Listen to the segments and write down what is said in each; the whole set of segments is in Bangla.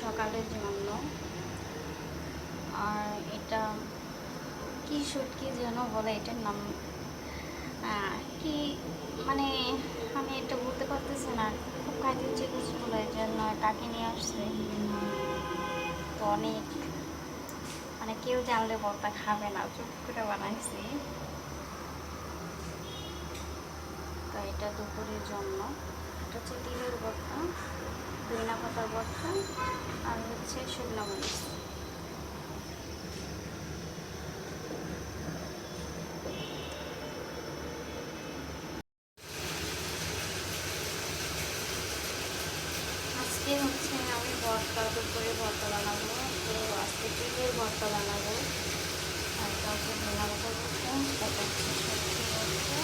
সকালের জন্য। আর এটা কি শুটকি যেন বলে, এটার নাম কি, মানে আমি এটা বলতে পারতেছি না। খুব খাইতে ইচ্ছে করছিল, এই জন্য টাকে নিয়ে আসছে। তো অনেক, মানে কেউ জানলে ভর্তা খাবে না, চুপ করে বানাইছি। তো এটা দুপুরের জন্য। এটা হচ্ছে তিলের ভর্তা, ধইনা পাতার ভর্তা, আর হচ্ছে শুকনো মরিচ। আজকে হচ্ছে আমি ভর্তা, দুপুরে ভর্তা বানাবো। তো আজকে তিলের ভর্তা বানাবো। আর এটা হচ্ছে ধইনা পাতার ভর্তা, এটা হচ্ছে সবজি ভর্তা,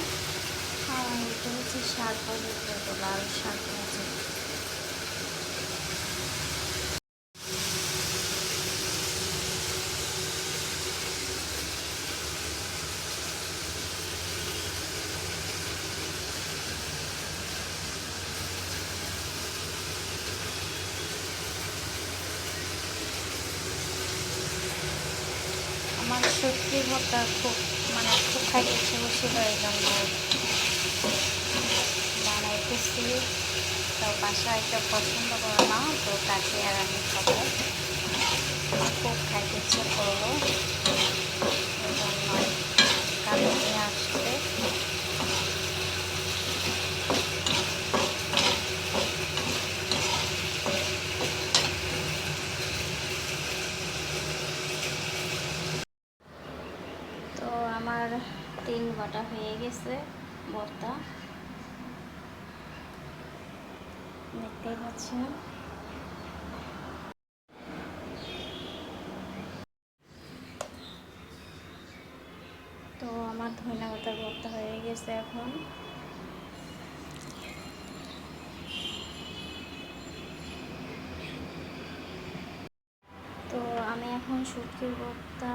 আর এটা হচ্ছে শাক ভাজি, লাল শাক ভাজি। আমার সত্যি ভর্তা খুব, মানে খুব খাইতে ইচ্ছে করছিল, এই জন্য বানাইতেছি। তো বাসায় এটা পছন্দ করে না, তো তাকে আর আমি খাবো। খুব খাইতে ইচ্ছে করলো, এই জন্য কাজে নিয়ে আসছে। তো আমার তিল বাটা হয়ে গেছে, ভর্তা দেখতেই পাচ্ছেন। তো আমার ধইনা পাতার ভর্তা হয়ে গেছে এখন। তো আমি এখন শুটকির ভর্তা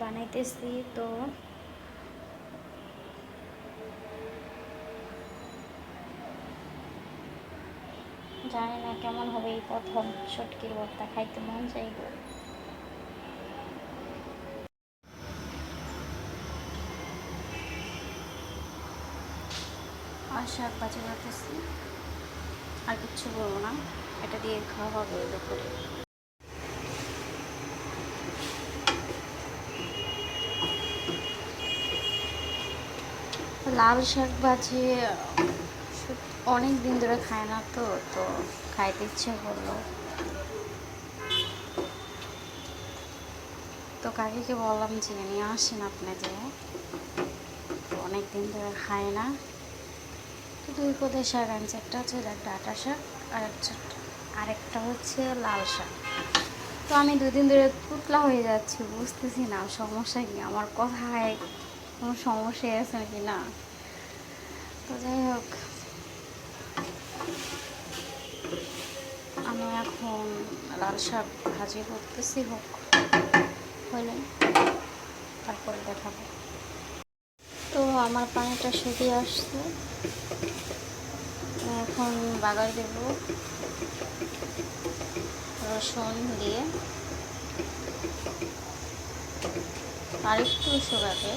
বানাইতেছি। তো জানি না কেমন হবে, এই প্রথম শুটকির ভর্তা খাইতে মন চাইব। আর শাক ভাজি করতেছি, আর কিচ্ছু করবো না, এটা দিয়ে খাওয়া হবে দুপুরে। লাল শাক ভাজি অনেক দিন ধরে খায় না, তো তো খাইতে ইচ্ছে করলো। তো কাকিকে বললাম যে নিয়ে আসেন আপনি, যে অনেক দিন ধরে খায় না। তো দুই পদের শাক আনছে, একটা হচ্ছে ডাঁটা শাক, আর আরেকটা হচ্ছে লাল শাক। তো আমি দুদিন ধরে পুতলা হয়ে যাচ্ছি, বুঝতেছি না সমস্যা কি, আমার কথায় কোনো সমস্যা আছে কি না। তো যাই হোক, আমি এখন লাল শাক ভাজি করতেছি, হোক হলে তারপরে দেখাবো। তো আমার পানিটা শুকিয়ে আসছে, এখন বাগার দেব রসুন দিয়ে, আর একটু শুকাবে।